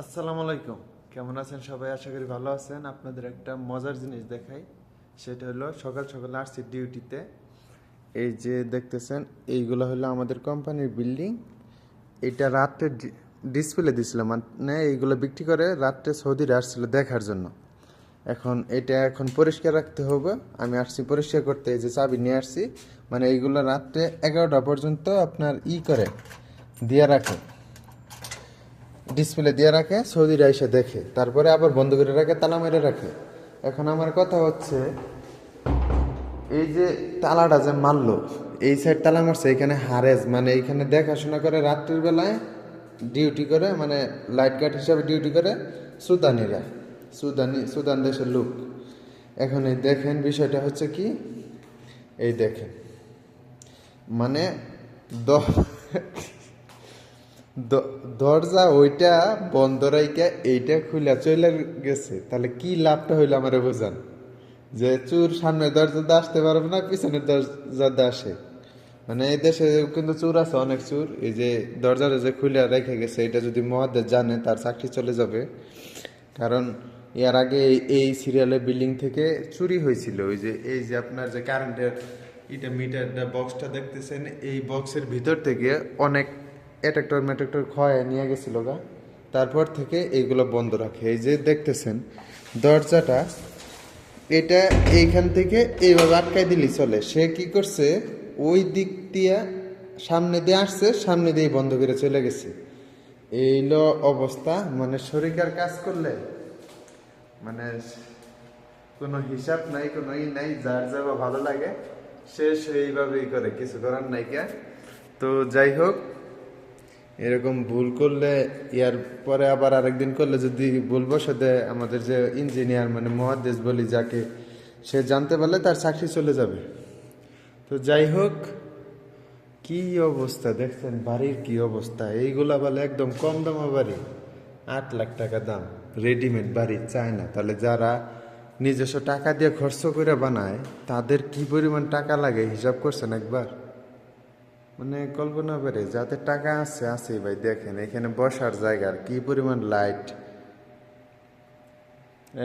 আসসালামু আলাইকুম। কেমন আছেন সবাই? আশা করি ভালো আছেন। আপনাদের একটা মজার জিনিস দেখাই, সেটা হলো সকাল সকাল আসছি ডিউটিতে। এই যে দেখতেছেন, এইগুলো হলো আমাদের কোম্পানির বিল্ডিং। এটা রাত্রে ডিসপ্লে দিছিল, মানে এইগুলো বিক্রি করে রাত্রে সৌদিরা আসছিল দেখার জন্য। এখন পরিষ্কার রাখতে হবে। আমি আসছি পরিষ্কার করতে, এই যে চাবি নিয়ে আসছি। মানে এইগুলো রাত্রে 11টা পর্যন্ত আপনার করে দিয়ে রাখে, ডিসপ্লে দিয়ে রাখে, সৌদিরা এসে দেখে, তারপরে আবার বন্ধ করে রাখে, তালা মেরে রাখে। এখন আমার কথা হচ্ছে, এই যে তালাটা যে মারলো, এই সাইড তালা মারছে, এখানে হারেজ মানে এইখানে দেখাশোনা করে রাত্রির বেলায় ডিউটি করে, মানে লাইট গার্ড হিসাবে ডিউটি করে সুদানিরা, সুদান দেশের লোক। এখন এই দেখেন বিষয়টা হচ্ছে কি, এই দেখেন মানে দরজা ওইটা বন্ধ রাইকা এইটা খুলে চলে গেছে, তাহলে কি লাভটা হইলো আমারে বোঝান। যে চোর সামনে দরজাতে আসতে পারবে না, পিছনের দরজাতে আসে। মানে এই দেশে কিন্তু চোর আছে, অনেক চোর। এই যে দরজাটা যে খুলে রেখে গেছে, এটা যদি মহাদেশ জানে তার চাকরি চলে যাবে। কারণ এর আগে এই সিরিয়ালে বিল্ডিং থেকে চুরি হয়েছিল। ওই যে এই যে আপনার যে কারেন্টের মিটারটা বক্সটা দেখতেছেন, এই বক্সের ভিতর থেকে অনেক অ্যাট্রাক্টর ম্যাট্রাক্টর ক্ষয় নিয়ে গেছিল গা। তারপর থেকে এইগুলো বন্ধ রাখে। এই যে দেখতেছেন দরজাটা, এটা এইখান থেকে এইভাবে আটকাই দিলি চলে। সে কি করছে, ওই দিক দিয়ে সামনে দিয়ে আসছে, সামনে দিয়ে বন্ধ করে চলে গেছে। এইলো অবস্থা। মানে শরীরের কাজ করলে মানে কোনো হিসাব নাই, কোনো নাই, যার যাবা ভালো লাগে সে সেইভাবেই করে, কিছু করার নাই কে। তো যাই হোক, এরকম ভুল করলে ইয়ার পরে আবার আরেকদিন করলে যদি ভুল বসে দেয়, আমাদের যে ইঞ্জিনিয়ার মানে মহাদেশ বলি যাকে, সে জানতে পারলে তার চাকরি চলে যাবে। তো যাই হোক, কি অবস্থা দেখছেন বাড়ির, কি অবস্থা। এইগুলা বলে একদম কম দামে বাড়ি, 8 লাখ টাকা দাম, রেডিমেড বাড়ি চায় না। তাহলে যারা নিজস্ব টাকা দিয়ে খরচ করে বানায়, তাদের কি পরিমাণ টাকা লাগে হিসাব করছেন একবার? মানে কল্পনা করে, যাতে টাকা আছে আছে ভাই। দেখেন এখানে বসার জায়গার কি পরিমাণ লাইট,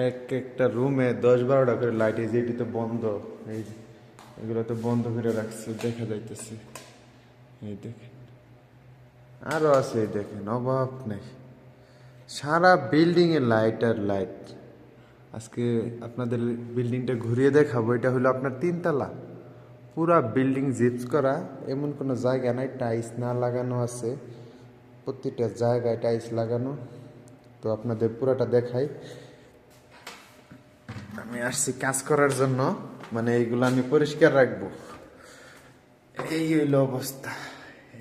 এক একটা রুমে 10-12টা করে লাইট। এই যে এটি তো বন্ধ, এই এগুলো তো বন্ধ করে রাখছে, দেখা যাইতেছে। এই দেখেন আরো আছে, এই দেখেন অভাব নেই, সারা বিল্ডিং এ লাইট আর লাইট। আজকে আপনাদের বিল্ডিংটা ঘুরিয়ে দেখাবো। এটা হলো আপনার 3 তলা, পুরা বিল্ডিং জিপস করা, এমন কোনো জায়গা নাই টাইলস না লাগানো আছে, প্রতিটা জায়গায় টাইলস লাগানো। তো আপনাদের পুরাটা দেখাই। আমি আসছি কাজ করার জন্য, মানে এইগুলো আমি পরিষ্কার রাখবো। এই হইলো অবস্থা।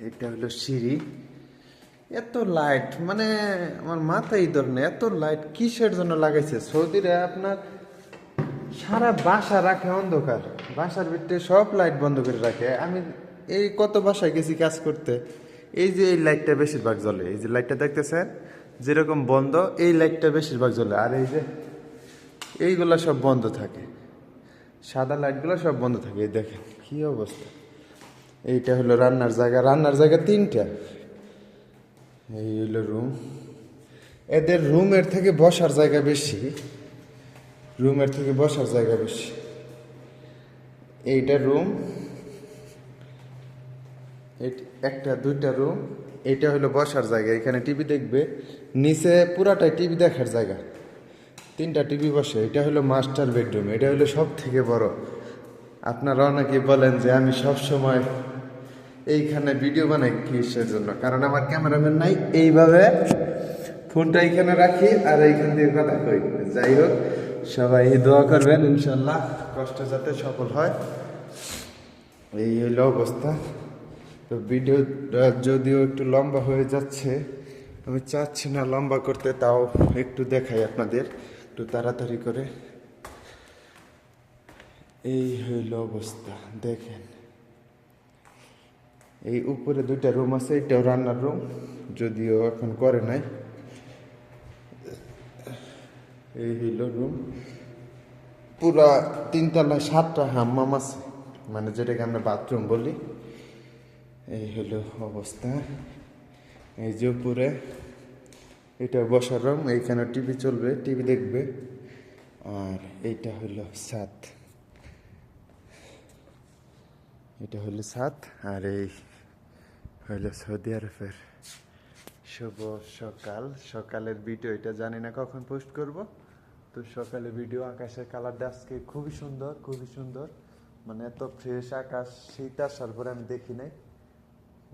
এটা হলো সিঁড়ি। এত লাইট, মানে আমার মাথায় ধরে, এত লাইট কিসের জন্য লাগাইছে সৌদিরা? আপনার সারা বাসা রাখে অন্ধকার, বাসার ভিতরে সব লাইট বন্ধ করে রাখে। আমি এই কত বাসায় গেছি কাজ করতে, এই যে এই লাইটটা বেশিরভাগ জ্বলে, এই যে লাইটটা দেখতেছেন যেরকম বন্ধ, এই লাইটটা বেশিরভাগ জ্বলে। আর এই যে এইগুলা সব বন্ধ থাকে, সাদা লাইটগুলো সব বন্ধ থাকে। এই দেখেন কি অবস্থা। এইটা হলো রান্নার জায়গা, রান্নার জায়গা 3টা। এই হলো রুম। এদের রুমের থেকে বসার জায়গা বেশি, রুমের থেকে বসার জায়গা বেশি। এইটা রুম, একটা 2টা রুম। এইটা হলো বসার জায়গা, এখানে টিভি দেখবে। নিচে পুরাটাই টিভি দেখার জায়গা, 3টা টিভি বসে। এটা হলো মাস্টার বেডরুম, এটা হলো সব থেকে বড়। আপনারা অনেকে বলেন যে আমি সব সময় এইখানে ভিডিও বানাই কিসের জন্য, কারণ আমার ক্যামেরাম্যান নাই। এইভাবে ফোনটা এইখানে রাখি আর এইখান দিয়ে কথা কই। যাই হোক, সবাই দোয়া করবেন ইনশাল্লাহ, কষ্ট যাতে সফল হয়। এই হইল অবস্থা। তো ভিডিওটা যদিও একটু লম্বা হয়ে যাচ্ছে, আমি চাচ্ছি না লম্বা করতে, তাও একটু দেখাই আপনাদের একটু তাড়াতাড়ি করে। এই হইল অবস্থা দেখেন। এই উপরে 2টা রুম আছে, এটাও রান্নার রুম, যদিও এখন করে নাই। এই হইল রুম। পুরা 3 তলা 7টা হাম্মাম আছে, মানে যেটাকে আমরা বাথরুম বলি। এই হলো অবস্থা। এই যে উপরে এটা বসার রুম, এইখানে টিভি চলবে, টিভি দেখবে। আর এইটা হলো ছাদ, এটা হলো ছাদ। আর এই হলো সৌদি আরবের শুভ সকাল। সকালের ভিডিও এটা জানি না কখন পোস্ট করব। তো সকালে ভিডিও, আকাশের কালারটা আজকে খুবই সুন্দর, খুবই সুন্দর। মানে এত ফ্রেশ আকাশ শীত আসার পরে আমি দেখি নাই।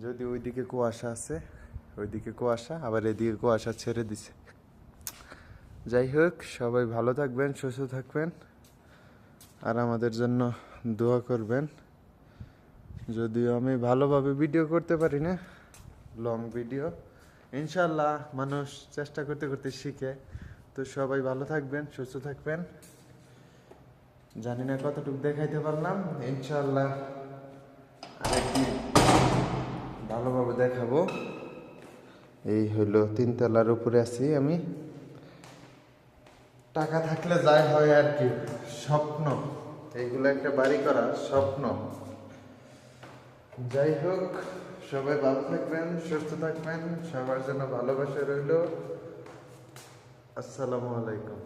যদি ওইদিকে কুয়াশা আছে, ওইদিকে কুয়াশা, আবার এদিকে কুয়াশা ছেড়ে দিছে। যাই হোক, সবাই ভালো থাকবেন, সুস্থ থাকবেন, আর আমাদের জন্য দোয়া করবেন। যদিও আমি ভালোভাবে ভিডিও করতে পারি না, লং ভিডিও, ইনশাল্লাহ মানুষ চেষ্টা করতে করতে শিখে। তো সবাই ভালো থাকবেন, সুস্থ থাকবেন। জানি না কতটুকু দেখাইতে পারলাম, ইনশাল্লাহ আরেকদিন ভালোভাবে দেখাবো। এই হলো 3 তলার উপরে আছি আমি। টাকা থাকলে যাই হয় আর কি, স্বপ্ন এইগুলো একটা বাড়ি করা স্বপ্ন। যাই হোক, সবাই ভালো থাকবেন, সুস্থ থাকবেন, সবার জন্য ভালোবাসা রইল। আসসালামু আলাইকুম।